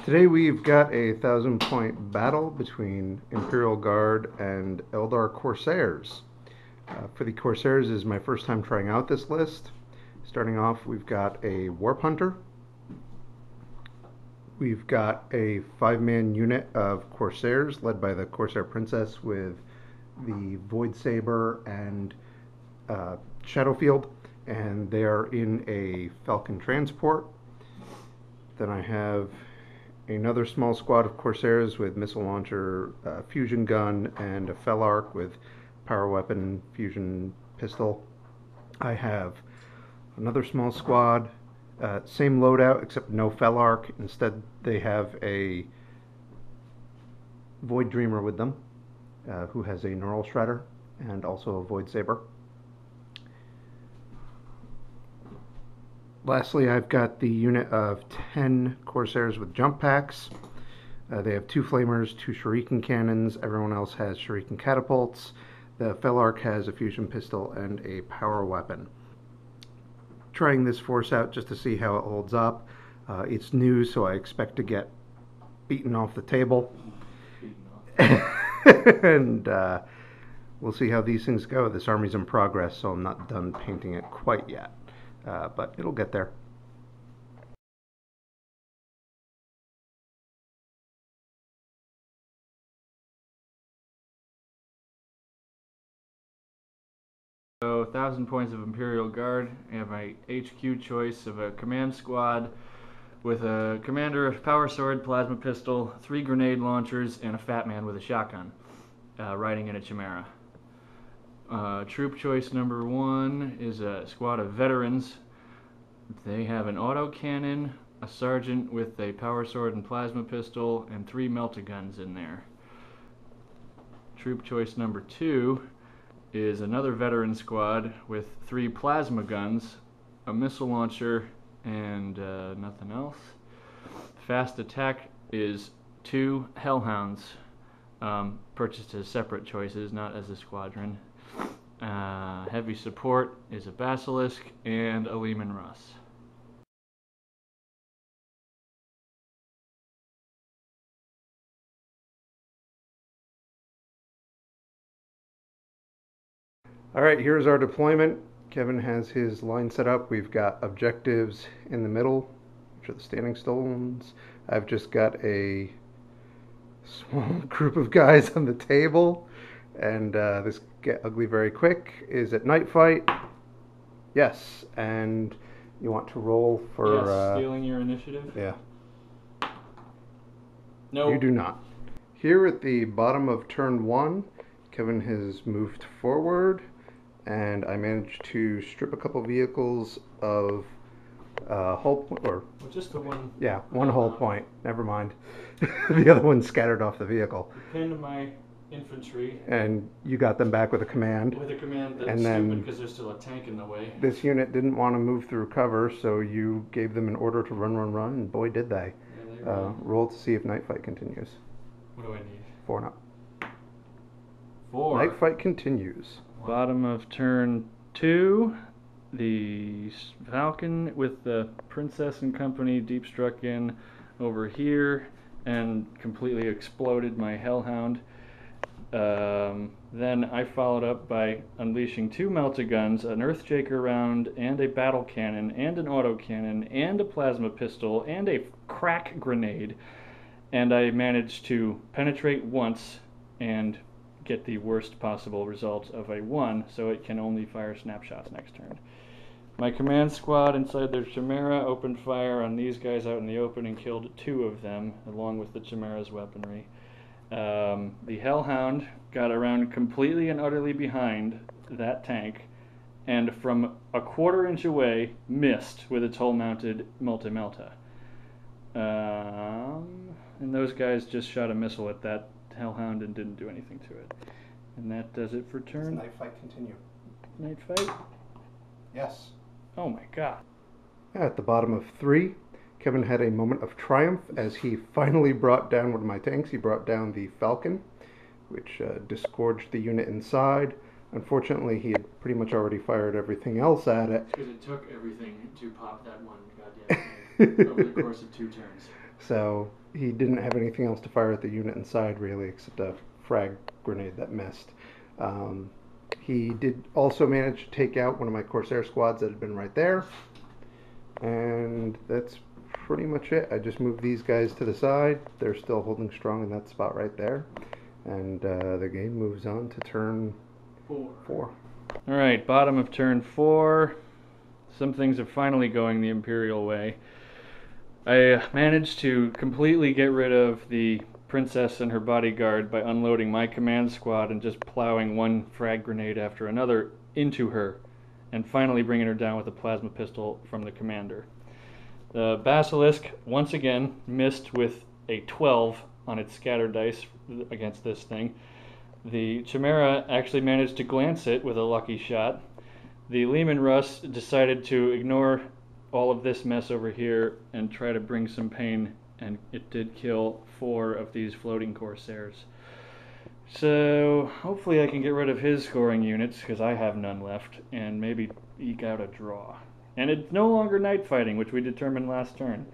Today we've got a 1,000-point battle between Imperial Guard and Eldar Corsairs. For the Corsairs, this is my first time trying out this list. Starting off, we've got a Warp Hunter. We've got a 5-man unit of Corsairs led by the Corsair Princess with the Void Saber and Shadowfield, and they are in a Falcon transport. Then I have another small squad of Corsairs with missile launcher, fusion gun, and a Felark with power weapon, fusion pistol. I have another small squad, same loadout except no Felark. Instead, they have a Void Dreamer with them, who has a Neural Shredder and also a Void Saber. Lastly, I've got the unit of 10 Corsairs with jump packs. They have 2 flamers, 2 shuriken cannons. Everyone else has shuriken catapults. The Felark has a fusion pistol and a power weapon. Trying this force out just to see how it holds up. It's new, so I expect to get beaten off the table. And we'll see how these things go. This army's in progress, so I'm not done painting it quite yet. But it'll get there. So 1,000 points of Imperial Guard. I have my HQ choice of a command squad with a commander, a power sword, plasma pistol, 3 grenade launchers, and a fat man with a shotgun, riding in a Chimera. Troop choice number 1 is a squad of veterans. They have an autocannon, a sergeant with a power sword and plasma pistol, and 3 melta-guns in there. Troop choice number 2 is another veteran squad with 3 plasma guns, a missile launcher, and nothing else. Fast attack is 2 hellhounds, purchased as separate choices, not as a squadron. Heavy support is a basilisk and a Lehman Russ. Alright, here's our deployment. Kevin has his line set up. We've got objectives in the middle, which are the standing stones. I've just got a small group of guys on the table, and this get ugly very quick. Is it night fight? Yes, and you want to roll for... Yes, stealing your initiative? Yeah. No. You do not. Here at the bottom of turn 1, Kevin has moved forward, and I managed to strip a couple vehicles of hull point, or just the one. Yeah, one hull point. Never mind. The other one scattered off the vehicle. Pinned my infantry. And you got them back with a command. With a command that's stupid because there's still a tank in the way. This unit didn't want to move through cover, so you gave them an order to run, and boy did they. Yeah, roll to see if night fight continues. What do I need? 4 and up. 4. Night fight continues. Bottom of turn 2, the Falcon with the Princess and company deep struck in over here and completely exploded my Hellhound. Then I followed up by unleashing 2 melta-guns, an Earthshaker round, and a battle cannon, and an autocannon, and a plasma pistol, and a crack grenade. And I managed to penetrate once and get the worst possible result of a 1, so it can only fire snapshots next turn. My command squad inside their Chimera opened fire on these guys out in the open and killed 2 of them, along with the Chimera's weaponry. The Hellhound got around completely and utterly behind that tank, and from a 1/4 inch away, missed with its hull-mounted multi-melta. And those guys just shot a missile at that Hellhound and didn't do anything to it. And that does it for turn. Does night fight continue? Night fight? Yes. Oh my god. At the bottom of 3, Kevin had a moment of triumph as he finally brought down one of my tanks. He brought down the Falcon, which disgorged the unit inside. Unfortunately, he had pretty much already fired everything else at it. Because it took everything to pop that one goddamn thing over the course of 2 turns. So he didn't have anything else to fire at the unit inside, really, except a frag grenade that missed. He did also manage to take out one of my Corsair squads that had been right there. And that's pretty much it. I just moved these guys to the side. They're still holding strong in that spot right there. And the game moves on to turn 4. Alright, bottom of turn 4. Some things are finally going the Imperial way. I managed to completely get rid of the princess and her bodyguard by unloading my command squad and just plowing one frag grenade after another into her, and finally bringing her down with a plasma pistol from the commander. The Basilisk once again missed with a 12 on its scatter dice against this thing. The Chimera actually managed to glance it with a lucky shot. The Leman Russ decided to ignore all of this mess over here and try to bring some pain, and it did kill 4 of these floating Corsairs. So hopefully I can get rid of his scoring units, because I have none left, and maybe eke out a draw. And it's no longer night fighting, which we determined last turn.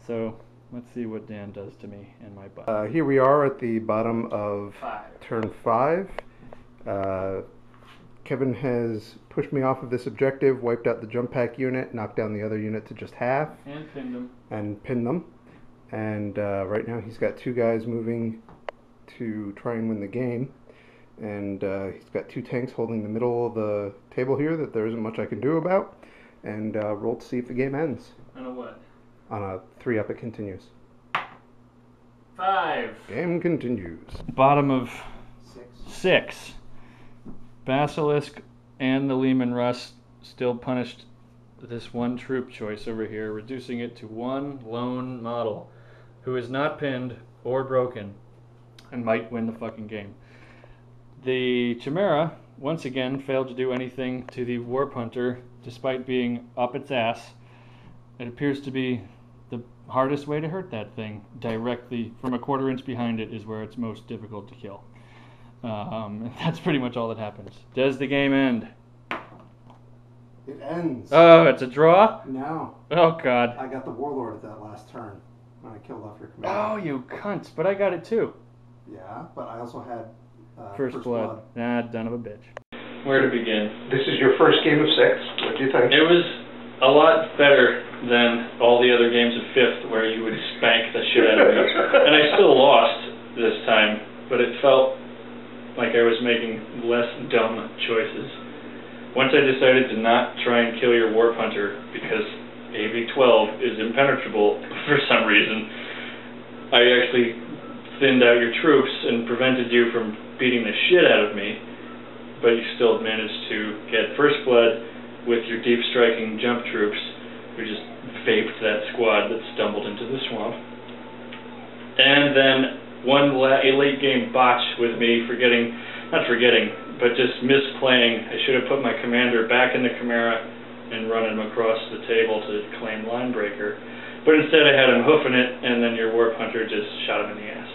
So let's see what Dan does to me and my butt. Here we are at the bottom of turn 5. Kevin has pushed me off of this objective, wiped out the jump pack unit, knocked down the other unit to just half. And pinned them. And pinned them. And right now he's got 2 guys moving to try and win the game. And he's got 2 tanks holding the middle of the table here that there isn't much I can do about. And roll to see if the game ends. On a what? On a 3-up, it continues. 5. Game continues. Bottom of 6. Basilisk and the Leman Russ still punished this one troop choice over here, reducing it to one lone model who is not pinned or broken and might win the fucking game. The Chimera once again failed to do anything to the Warp Hunter despite being up its ass. It appears to be the hardest way to hurt that thing. Directly from a quarter inch behind it is where it's most difficult to kill. That's pretty much all that happens. Does the game end? It ends. Oh, it's a draw? No. Oh, God. I got the Warlord at that last turn when I killed off your commander. Oh, you cunts. But I got it too. Yeah, but I also had First blood. Nah, son of a bitch. Where to begin? This is your first game of 6. What do you think? It was a lot better than all the other games of 5th where you would spank the shit out of me. And I still lost this time, but it felt like I was making less dumb choices. Once I decided to not try and kill your Warp Hunter because AV-12 is impenetrable for some reason, I actually thinned out your troops and prevented you from beating the shit out of me, but you still managed to get first blood with your deep striking jump troops who just vaped that squad that stumbled into the swamp. And then a late game botch with me but just misplaying. I should have put my commander back in the Chimera and run him across the table to claim line breaker. But instead I had him hoofing it, and then your Warp Hunter just shot him in the ass.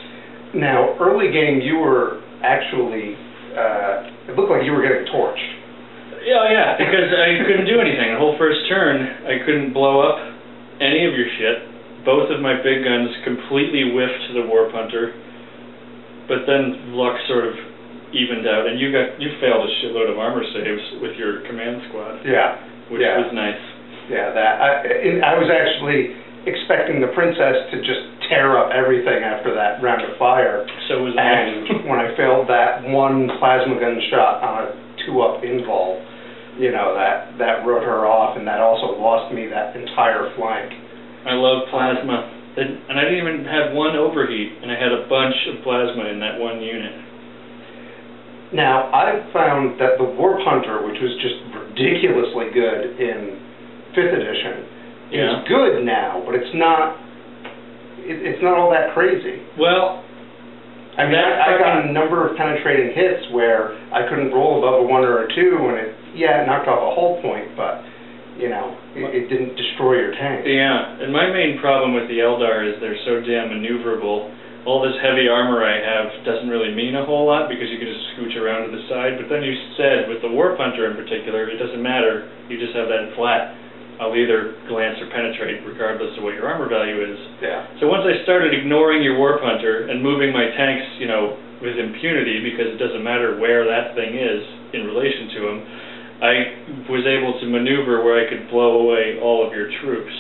Now, early game you were actually, it looked like you were getting torched. Yeah, because I couldn't do anything. The whole first turn, I couldn't blow up any of your shit. Both of my big guns completely whiffed the Warp Hunter, but then luck sort of evened out, and you failed a shitload of armor saves with your command squad. Yeah. Which was nice. Yeah, I was actually expecting the princess to just tear up everything after that round of fire. So was I. And when I failed that one plasma gun shot on a 2-up invol, you know, that wrote her off, and that also lost me that entire flank. I love plasma. And I didn't even have one overheat, and I had a bunch of plasma in that one unit. Now, I've found that the Warp Hunter, which was just ridiculously good in 5th edition, is good now, but it's not all that crazy. Well, I mean, I got a number of penetrating hits where I couldn't roll above a 1 or a 2, and it knocked off a hull point, but, you know, it didn't destroy your tank. Yeah, and my main problem with the Eldar is they're so damn maneuverable. All this heavy armor I have doesn't really mean a whole lot because you can just scooch around to the side, but then you said with the Warp Hunter in particular, it doesn't matter, you just have that flat I'll either glance or penetrate, regardless of what your armor value is. Yeah. So once I started ignoring your Warp Hunter and moving my tanks, you know, with impunity, because it doesn't matter where that thing is in relation to him, I was able to maneuver where I could blow away all of your troops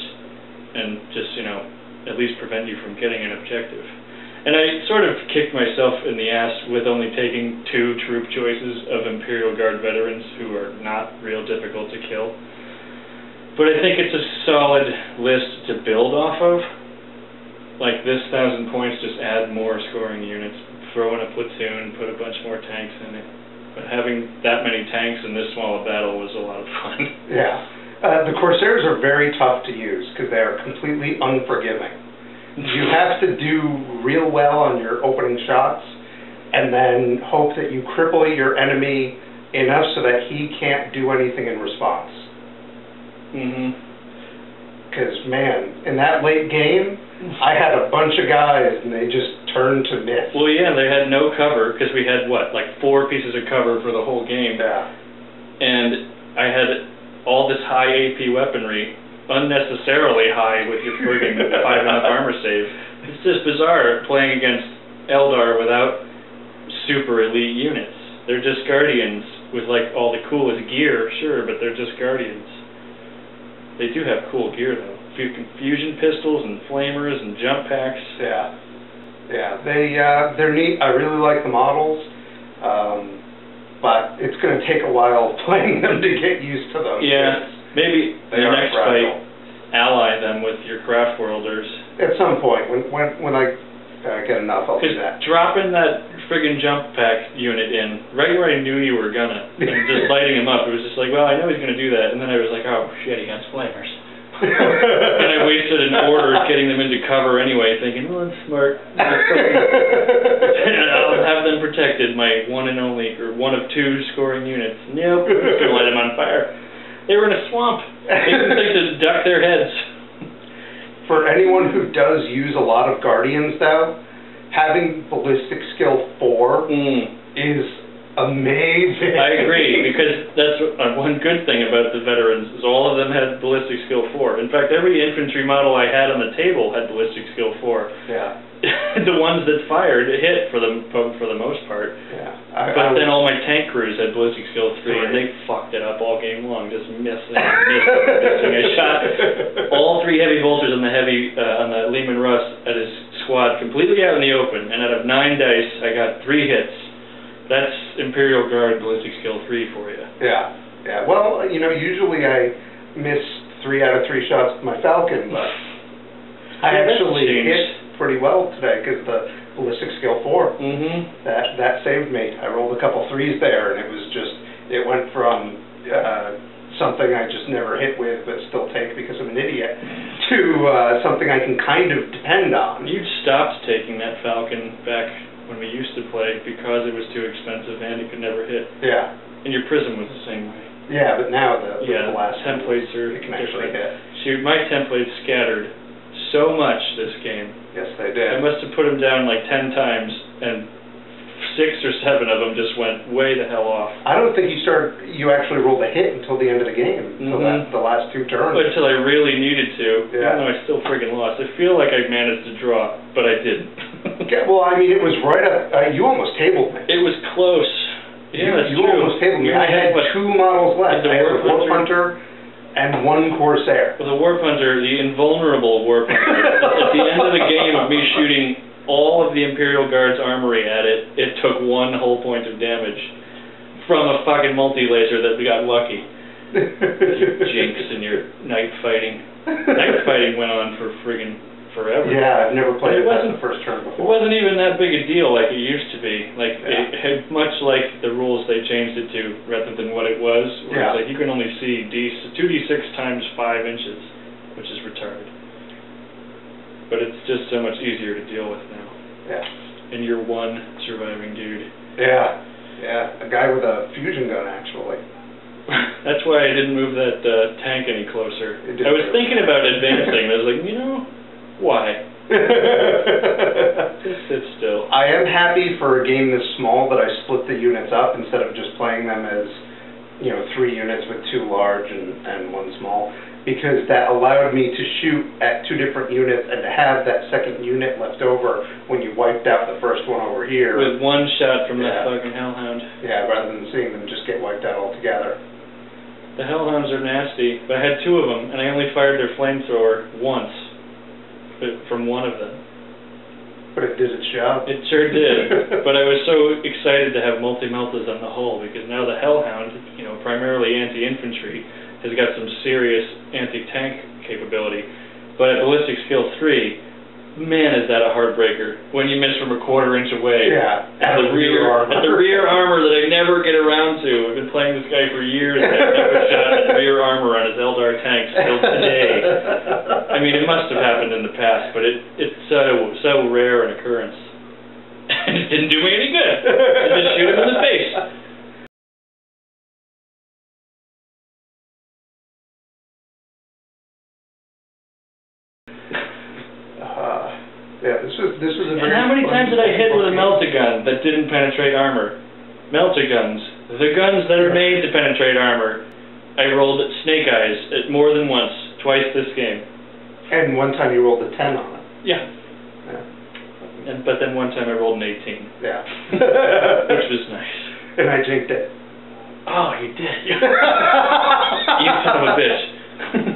and just, you know, at least prevent you from getting an objective. And I sort of kicked myself in the ass with only taking 2 troop choices of Imperial Guard veterans who are not real difficult to kill. But I think it's a solid list to build off of. Like this 1,000 points, just add more scoring units, throw in a platoon, put a bunch more tanks in it. But having that many tanks in this small a battle was a lot of fun. Yeah. The Corsairs are very tough to use because they are completely unforgiving. You have to do real well on your opening shots and then hope that you cripple your enemy enough so that he can't do anything in response. Because, man, in that late game, I had a bunch of guys and they just turned to miss. Well, yeah, they had no cover because we had, what, like 4 pieces of cover for the whole game. Yeah. And I had all this high AP weaponry, unnecessarily high with your friggin' 5-enough armor save. It's just bizarre playing against Eldar without super elite units. They're just Guardians with like all the coolest gear, sure, but they're just Guardians. They do have cool gear though. A few confusion pistols and flamers and jump packs. Yeah. Yeah, they're neat. I really like the models. But it's going to take a while playing them to get used to them. Yeah. Maybe They the are next fragile. fight, ally them with your craft worlders. At some point, when I get enough, I'll do that. Dropping that friggin' jump pack unit in, right where I knew you were gonna, and just lighting him up, it was just like, well, I know he's gonna do that, and then I was like, oh shit, he has flamers. And I wasted an order getting them into cover anyway, thinking, well, that's smart. And I'll have them protected, my one and only, or one of 2 scoring units. Nope, I'm just gonna light him on fire. They were in a swamp. They didn't think to duck their heads. For anyone who does use a lot of Guardians, though, having ballistic skill 4 is amazing. I agree, because that's one good thing about the veterans, is all of them had ballistic skill 4. In fact, every infantry model I had on the table had ballistic skill 4. Yeah. The ones that fired hit for the most part. Yeah. But then all my tank crews had ballistic skill 3, and they fucked it up all game long, just missing. I shot all 3 heavy bolters on the Lehman Russ at his squad completely out in the open, and out of 9 dice, I got 3 hits. That's Imperial Guard ballistic skill 3 for you. Yeah. Yeah. Well, you know, usually I miss 3 out of 3 shots with my Falcon, but I actually hit pretty well today because the ballistic skill 4. That saved me. I rolled a couple 3s there, and it went from something I just never hit with but still take because I'm an idiot to something I can kind of depend on. You stopped taking that Falcon back when we used to play because it was too expensive and you could never hit. Yeah. And your Prism was the same way. Yeah, but now the last templates are you can actually hit. Shoot, my templates scattered so much this game. Yes, they did. I must have put them down like 10 times, and 6 or 7 of them just went way the hell off. I don't think you actually rolled a hit until the end of the game, until the last 2 turns. But until I really needed to, yeah. Even though I still friggin' lost. I feel like I managed to draw, but I didn't. Well, I mean, it was right up, you almost tabled me. It was close. Yeah, that's you true. almost tabled me. I had 2 models left. I had the Warp Hunter and 1 Corsair. Well, the Warp Hunter, the invulnerable Warp Hunter, at the end of the game of me shooting all of the Imperial Guard's armory at it, it took 1 whole point of damage from a fucking multi-laser that we got lucky. You jinx in your night fighting. Night fighting went on for friggin' forever. Yeah, I've never played it past the first turn before. It wasn't even that big a deal like it used to be. Like, it had much like the rules they changed it to, rather than what it was. Where it's like you can only see 2d6 times 5 inches, which is retarded. But it's just so much easier to deal with now. Yeah. And you're 1 surviving dude. Yeah. Yeah. A guy with a fusion gun, actually. That's why I didn't move that tank any closer. I was thinking about advancing, and I was like, you know, why? Just sit still. I am happy for a game this small that I split the units up instead of just playing them as, 3 units with 2 large and 1 small. because that allowed me to shoot at 2 different units and to have that second unit left over when you wiped out the first one over here. With one shot from that fucking Hellhound. Yeah, rather than seeing them just get wiped out altogether. The Hellhounds are nasty, but I had 2 of them, and I only fired their flamethrower once from one of them. But it did its job. It sure did. But I was so excited to have multi-meltas on the hull, because now the Hellhound, you know, primarily anti-infantry, has got some serious anti-tank capability. But at ballistic skill 3, man, is that a heartbreaker when you miss from a quarter inch away. Yeah. At the rear armor that I never get around to. I've been playing this guy for years and I've never shot at the rear armor on his Eldar tanks till today. I mean, it must have happened in the past, but it's so rare an occurrence. And it didn't do me any good. I just shoot him in the face. Yeah, this was a very. And how many times did I hit with a melta-gun that didn't penetrate armor? Melta-guns, the guns that are made to penetrate armor. I rolled Snake Eyes at more than once, twice this game. And one time you rolled a 10 on it. Yeah. But then one time I rolled an 18. Yeah. Which was nice. And I jinked it. Oh, you did. You son of a bitch.